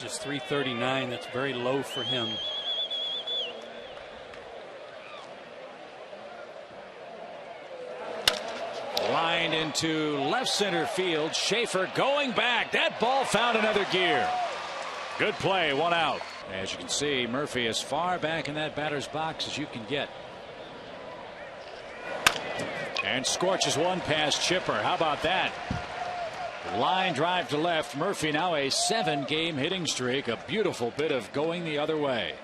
is 339. That's very low for him. Lined into left center field. Schaefer going back. That ball found another gear. Good play, 1 out. As you can see, Murphy as far back in that batter's box as you can get. And scorches one past Chipper. How about that? Line drive to left. Murphy now a 7-game hitting streak. A beautiful bit of going the other way.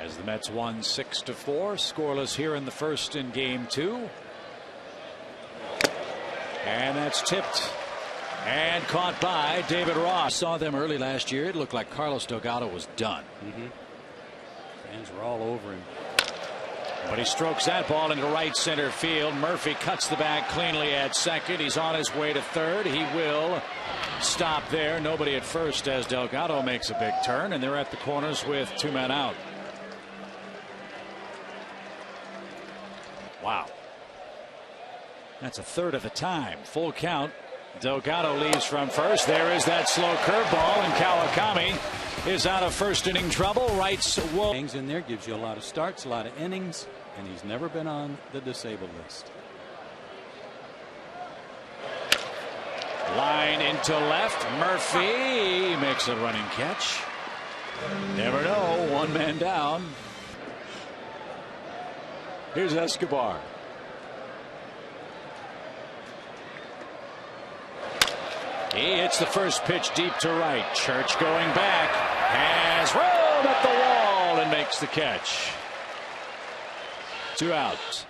As the Mets won 6-4. Scoreless here in the first in game 2. And that's tipped and caught by David Ross. Saw them early last year. It looked like Carlos Delgado was done. Fans were all over him. But he strokes that ball into right center field. Murphy cuts the bag cleanly at second. He's on his way to third. He will stop there. Nobody at first as Delgado makes a big turn, and they're at the corners with 2 men out. Wow. That's a third of the time. Full count. Delgado leaves from first. There is that slow curveball, and Kawakami is out of first inning trouble. Wrights hangs in there, gives you a lot of starts, a lot of innings, and he's never been on the disabled list. Line into left. Murphy makes a running catch. Never know. 1 man down. Here's Escobar. He hits the first pitch deep to right. Church going back. Has room at the wall and makes the catch. 2 outs.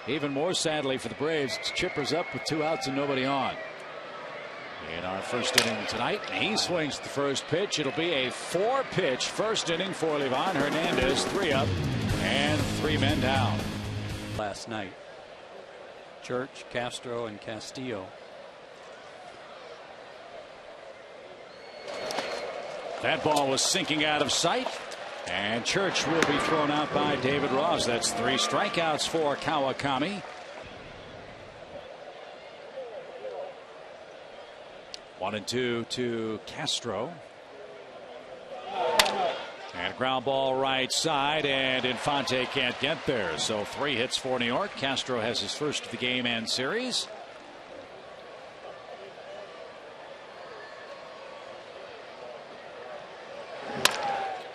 Even more sadly for the Braves, Chipper's up with 2 outs and nobody on. In our first inning tonight, he swings the first pitch. It'll be a 4-pitch first inning for Livan Hernandez. 3 up and 3 men down. Last night, Church, Castro, and Castillo. That ball was sinking out of sight, and Church will be thrown out by David Ross. That's 3 strikeouts for Kawakami. 1-2 to Castro. And ground ball right side, and Infante can't get there. So 3 hits for New York. Castro has his first of the game and series.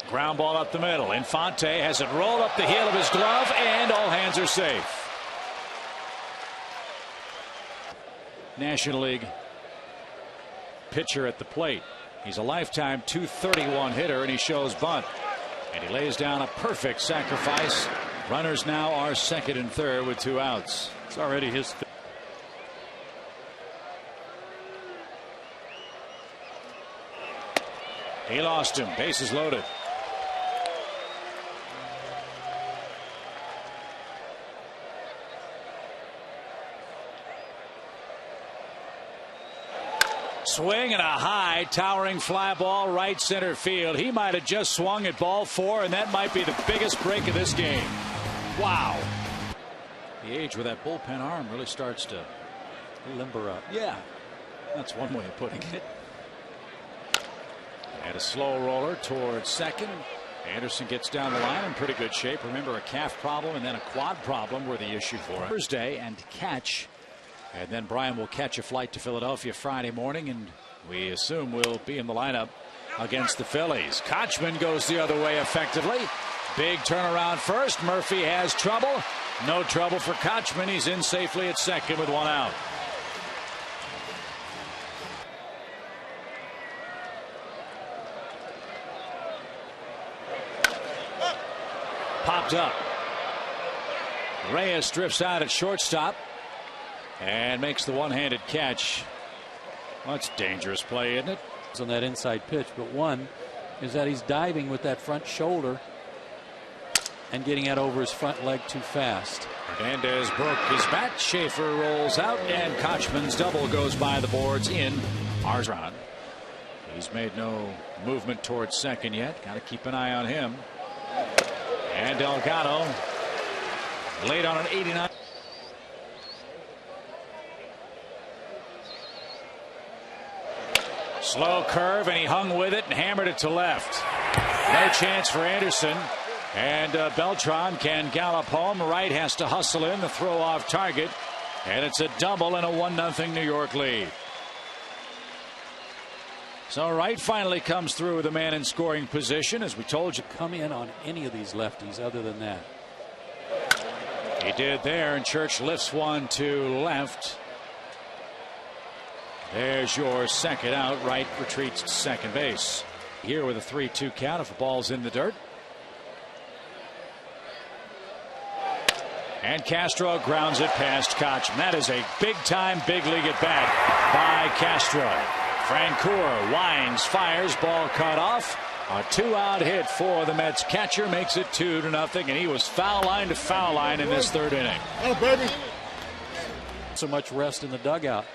Ground ball up the middle. Infante has it rolled up the heel of his glove, and all hands are safe. National League pitcher at the plate. He's a lifetime .231 hitter, and he shows bunt. And he lays down a perfect sacrifice. Runners now are second and third with 2 outs. It's already his. He lost him. Bases loaded. Swing and a high towering fly ball right center field. He might have just swung at ball 4, and that might be the biggest break of this game. Wow. The age with that bullpen arm really starts to Limber up. Yeah, that's one way of putting it. And a slow roller towards second. Anderson gets down the line in pretty good shape. Remember, a calf problem and then a quad problem were the issue for him. Thursday and catch. And then Brian will catch a flight to Philadelphia Friday morning, and we assume will be in the lineup against the Phillies. Kochman goes the other way effectively. Big turnaround first. Murphy has trouble. No trouble for Kochman. He's in safely at second with 1 out. Popped up. Reyes drifts out at shortstop and makes the one-handed catch. Well, that's dangerous play, isn't it? On that inside pitch, but one is that he's diving with that front shoulder and getting out over his front leg too fast. Hernandez broke his bat. Schaefer rolls out, and Kochman's double goes by the boards in Arzron. He's made no movement towards second yet. Got to keep an eye on him. And Delgado laid on an 89. Slow curve, and he hung with it and hammered it to left. No chance for Anderson. And Beltran can gallop home. Wright has to hustle in the throw off target. And it's a double and a 1-0 New York lead. So Wright finally comes through with a man in scoring position. As we told you, come in on any of these lefties other than that. He did there, and Church lifts one to left. There's your second out. Wright retreats to second base. Here with a 3-2 count if the ball's in the dirt. And Castro grounds it past Kochman. That is a big-time, big league at bat by Castro. Francoeur winds, fires, ball cut off. A 2-out hit for the Mets catcher makes it 2-0, and he was foul line to foul line in this third inning. Oh, baby. So much rest in the dugout.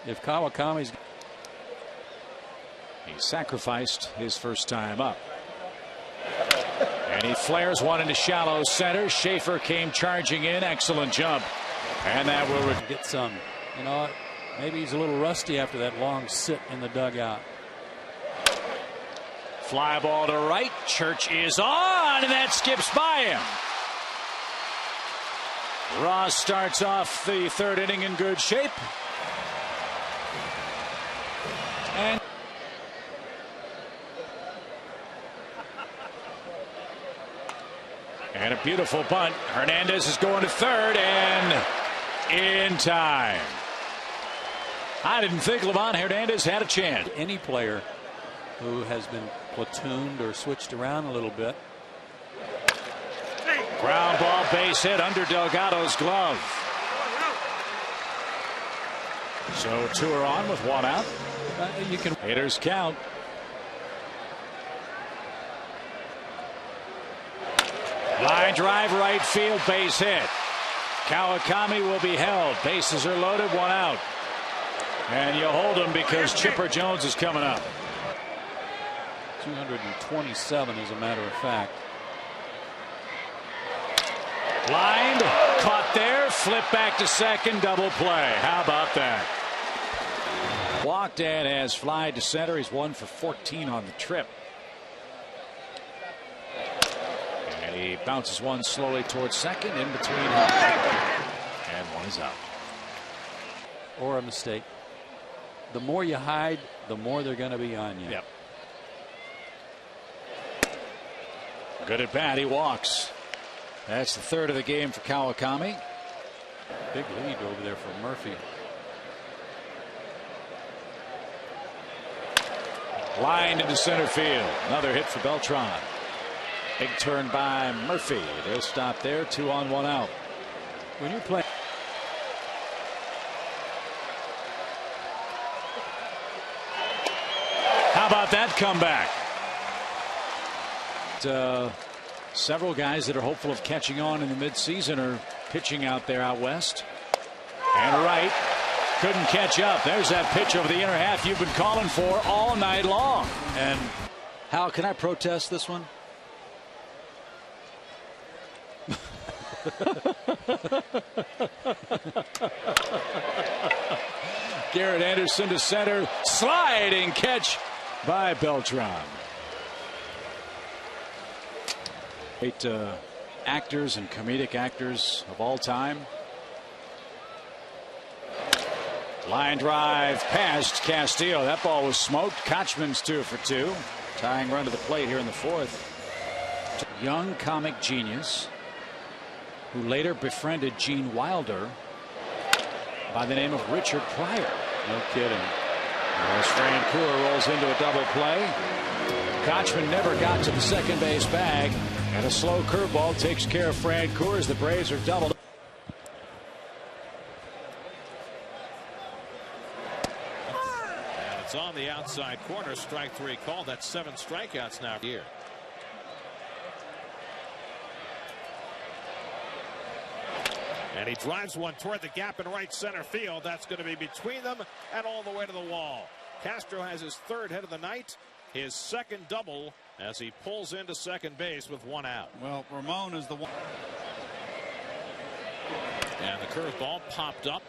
If Kawakami's... He sacrificed his first time up. And he flares one into shallow center. Schaefer came charging in. Excellent jump. And that will get some. You know, maybe he's a little rusty after that long sit in the dugout. Fly ball to right. Church is on, and that skips by him. Ross starts off the third inning in good shape. And a beautiful bunt. Hernandez is going to third and in time. I didn't think Livan Hernandez had a chance. Any player who has been platooned or switched around a little bit. Ground ball, base hit under Delgado's glove. So two are on with one out. You can hitters count. Line drive, right field, base hit. Kawakami will be held. Bases are loaded, one out. And you hold him because Chipper Jones is coming up. 227 as a matter of fact. Lined, caught there, flip back to second, double play. How about that? Walked and has fly to center. He's 1 for 14 on the trip. And he bounces one slowly towards second, in between him. And one is out. Or a mistake. The more you hide, the more they're going to be on you. Yep. Good at bat. He walks. That's the third of the game for Kawakami. Big lead over there for Murphy. Lined into center field. Another hit for Beltran. Big turn by Murphy. They'll stop there. 2 on, 1 out. When you're playing. How about that comeback? Several guys that are hopeful of catching on in the midseason are pitching out there out west. And Wright couldn't catch up. There's that pitch over the inner half you've been calling for all night long. And Hal, can I protest this one? Garrett Anderson to center. Sliding catch by Beltran. Great actors and comedic actors of all time. Line drive past Castillo. That ball was smoked. Kochman's 2 for 2. Tying run to the plate here in the fourth. Young comic genius who later befriended Gene Wilder by the name of Richard Pryor. No kidding. As Francoeur rolls into a double play. Kochman never got to the second base bag. And a slow curveball takes care of Francoeur as the Braves are doubled. And it's on the outside corner. Strike 3 called. That's 7 strikeouts now here. And he drives one toward the gap in right center field. That's going to be between them and all the way to the wall. Castro has his 3rd hit of the night. His 2nd double as he pulls into second base with 1 out. Well, Ramon is the one. And the curveball popped up.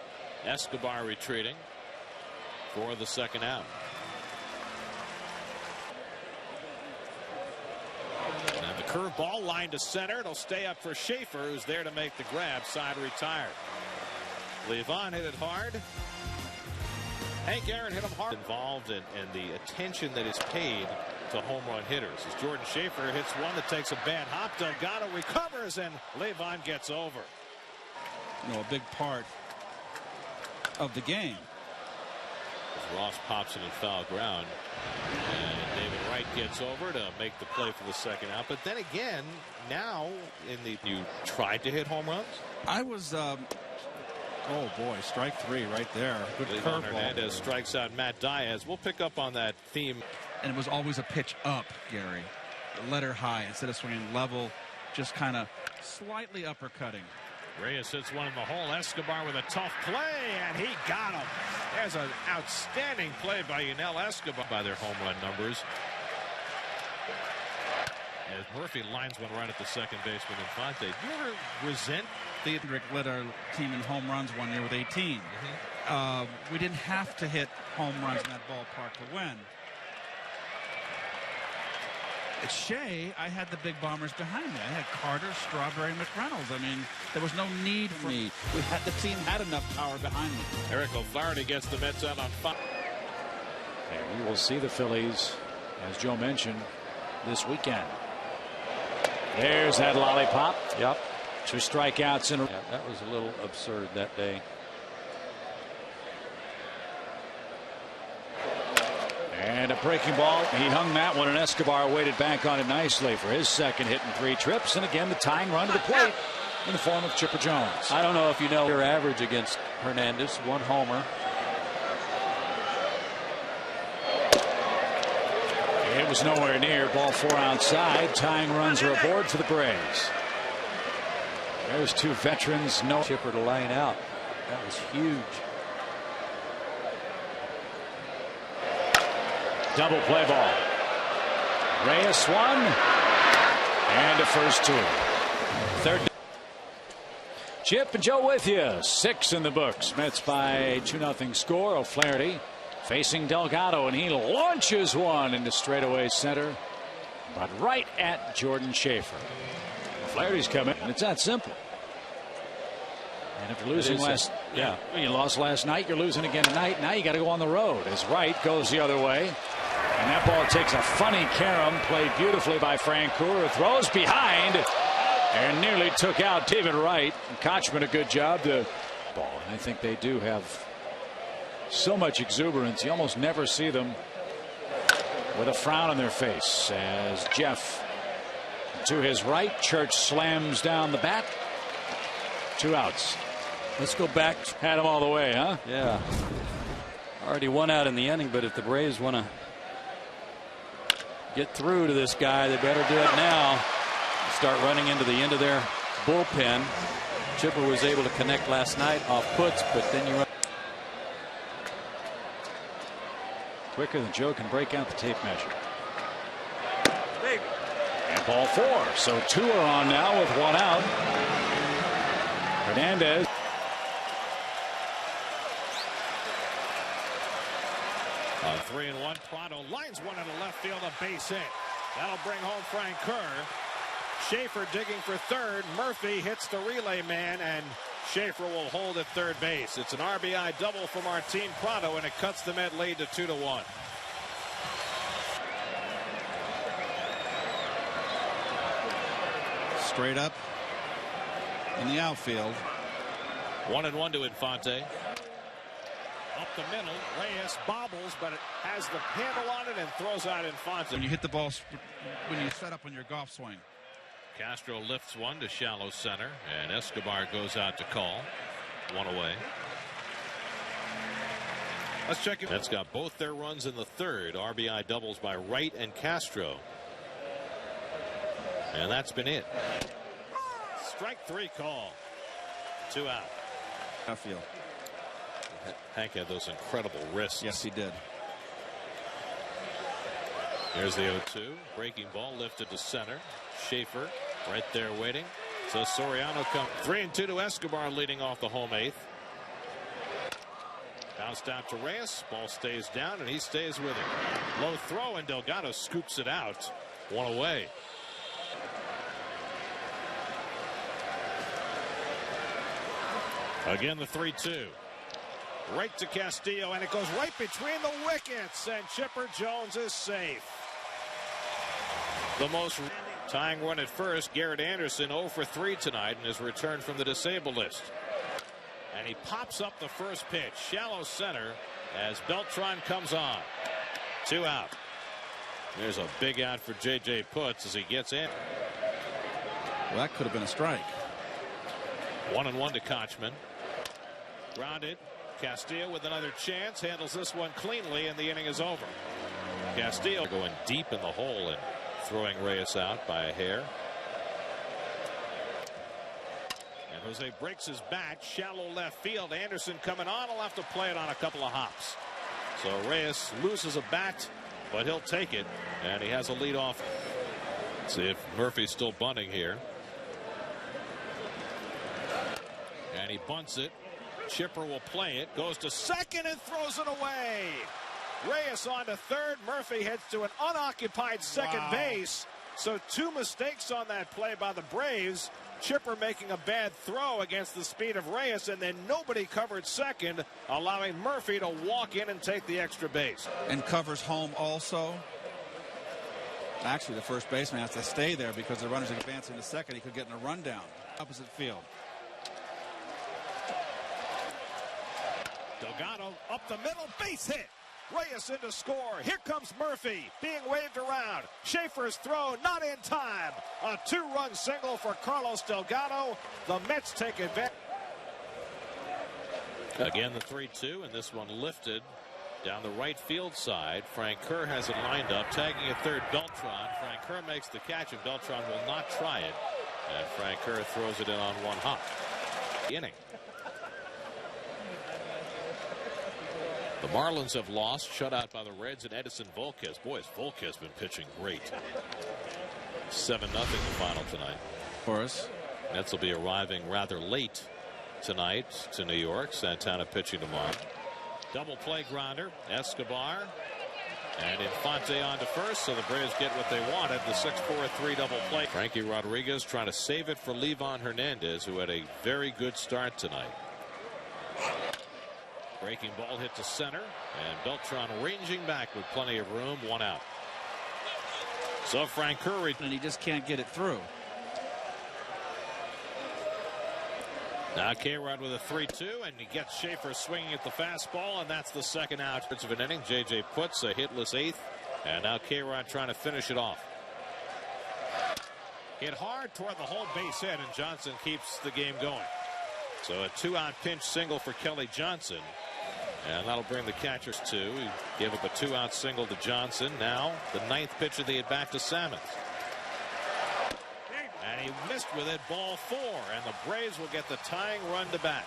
Escobar retreating for the second out. And the curveball line to center. It'll stay up for Schaefer, who's there to make the grab. Side retired. Levon hit it hard. Hank Aaron hit him hard. Involved in the attention that is paid to home run hitters. As Jordan Schaefer hits one that takes a bad hop. Delgado recovers and Levon gets over. You know, a big part of the game. As Ross pops it in foul ground. And David Wright gets over to make the play for the second out. But then again, now you tried to hit home runs? I was oh boy, strike three right there. Good curveball. Hernandez strikes out Matt Diaz. We'll pick up on that theme. And it was always a pitch up, Gary. Letter high instead of swinging level, just kind of slightly uppercutting. Reyes hits one in the hole. Escobar with a tough play, and he got him. There's an outstanding play by Yunel Escobar by their home run numbers. As Murphy lines one right at the second baseman Infante. Do you ever resent the... Hendrick led our team in home runs one year with 18. We didn't have to hit home runs in that ballpark to win. At Shea, I had the big bombers behind me. I had Carter, Strawberry, McReynolds. I mean, there was no need for me. The team had enough power behind me. Eric O'Flaherty gets the Mets out on 5. And we will see the Phillies, as Joe mentioned, this weekend. There's that lollipop. Yep. 2 strikeouts in a... Yeah, that was a little absurd that day. And a breaking ball. He hung that one, and Escobar waited back on it nicely for his second hit in 3 trips. And again, the tying run to the plate in the form of Chipper Jones. I don't know if you know their average against Hernandez. 1 homer. It was nowhere near. Ball 4 outside. Tying runs are aboard for the Braves. There's 2 veterans. No Chipper to line out. That was huge. Double play ball. Reyes 1 and a first 2. Third. Chip and Joe with you. 6 in the books. Mets by 2-0 score. O'Flaherty facing Delgado, and he launches one into straightaway center, but right at Jordan Schaefer. O'Flaherty's coming, and it's that simple. And after losing you lost last night, you're losing again tonight. Now you got to go on the road as Wright goes the other way. And that ball takes a funny carom, played beautifully by Francoeur, who throws behind and nearly took out David Wright. And Kochman a good job to ball. And I think they do have so much exuberance. You almost never see them with a frown on their face. As Jeff to his right, Church slams down the bat. 2 outs. Let's go back. Had him all the way, huh? Yeah. Already 1 out in the inning, but if the Braves want to get through to this guy, they better do it now. Start running into the end of their bullpen. Chipper was able to connect last night off puts, but then you run. Quicker than Joe can break out the tape measure. And ball 4. So 2 are on now with 1 out. Hernandez. On 3-1, Prado lines one into left field, a base hit. That'll bring home Frank Kerr. Schaefer digging for third. Murphy hits the relay man, and Schaefer will hold at third base. It's an RBI double for Martin Prado, and it cuts the Met lead to 2-1. Straight up in the outfield. 1-1 to Infante. Up the middle, Reyes bobbles, but it has the handle on it and throws out Infante. When you hit the ball, when you set up on your golf swing. Castro lifts one to shallow center, and Escobar goes out to call. 1 away. Let's check it. That's got both their runs in the third. RBI doubles by Wright and Castro. And that's been it. Strike 3 call. 2 out. Outfield. Hank had those incredible wrists. Yes, he did. There's the 0-2. Breaking ball lifted to center. Schaefer right there waiting. So Soriano comes 3-2 to Escobar, leading off the home eighth. Bounced out to Reyes. Ball stays down, and he stays with it. Low throw, and Delgado scoops it out. One away. Again, the 3-2. Right to Castillo, and it goes right between the wickets, and Chipper Jones is safe. The most tying run at first, Garrett Anderson 0 for 3 tonight in his return from the disabled list. And he pops up the first pitch, shallow center, as Beltran comes on. 2 out. There's a big out for J.J. Putz as he gets in. Well, that could have been a strike. 1-1 to Kochman. Grounded. Castillo with another chance, handles this one cleanly, and the inning is over. Castillo going deep in the hole and throwing Reyes out by a hair. And Jose breaks his bat, shallow left field. Anderson coming on, he'll have to play it on a couple of hops. So Reyes loses a bat, but he'll take it, and he has a lead off. See if Murphy's still bunting here. And he bunts it. Chipper will play it, goes to second and throws it away. Reyes on to third. Murphy heads to an unoccupied second base. So 2 mistakes on that play by the Braves. Chipper making a bad throw against the speed of Reyes, and then nobody covered second, allowing Murphy to walk in and take the extra base. And covers home also. Actually, the first baseman has to stay there because the runner's advancing to second. He could get in a rundown. Opposite field. Delgado up the middle, base hit. Reyes in to score. Here comes Murphy being waved around. Schaefer's throw not in time. A 2-run single for Carlos Delgado. The Mets take advantage. Again, the 3-2, and this one lifted down the right field side. Frank Kerr has it lined up, tagging at third Beltran. Frank Kerr makes the catch, and Beltran will not try it. And Frank Kerr throws it in on one hop. Inning. The Marlins have lost, shut out by the Reds, and Edison Volquez. Boy, has Volquez been pitching great. 7-0 the final tonight. For us. Mets will be arriving rather late tonight to New York. Santana pitching tomorrow. Double play grounder. Escobar. And Infante on to first, so the Braves get what they wanted. The 6-4-3 double play. Frankie Rodriguez trying to save it for Livan Hernandez, who had a very good start tonight. Breaking ball hit to center, and Beltran ranging back with plenty of room. 1 out. So Frank Curry, and he just can't get it through. Now K-Rod with a 3-2, and he gets Schaefer swinging at the fastball, and that's the second out of an inning. J.J. Putz a hitless 8th, and now K-Rod trying to finish it off. Hit hard toward the whole base hit, and Johnson keeps the game going. So a 2-out pinch single for Kelly Johnson. And that'll bring the catchers to. He gave up a 2-out single to Johnson. Now the 9th pitch of the at bat to Salmons. And he missed with it, ball 4. And the Braves will get the tying run to bat.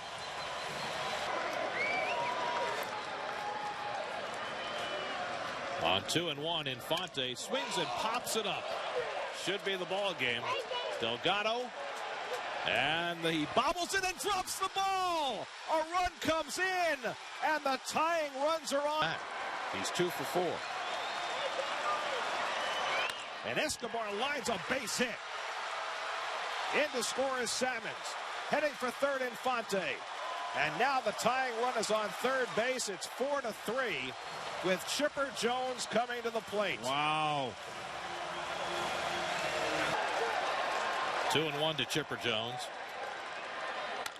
On 2-1, Infante swings and pops it up. Should be the ball game. Delgado. And he bobbles it and drops the ball. A run comes in, and the tying runs are on. He's 2 for 4. And Escobar lines a base hit. In to score is Salmons. Heading for third, Infante. And now the tying run is on third base. It's 4-3 with Chipper Jones coming to the plate. Wow. 2-1 to Chipper Jones.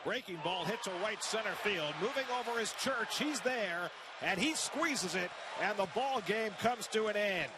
Breaking ball hit to right center field. Moving over is Church. He's there, and he squeezes it, and the ball game comes to an end.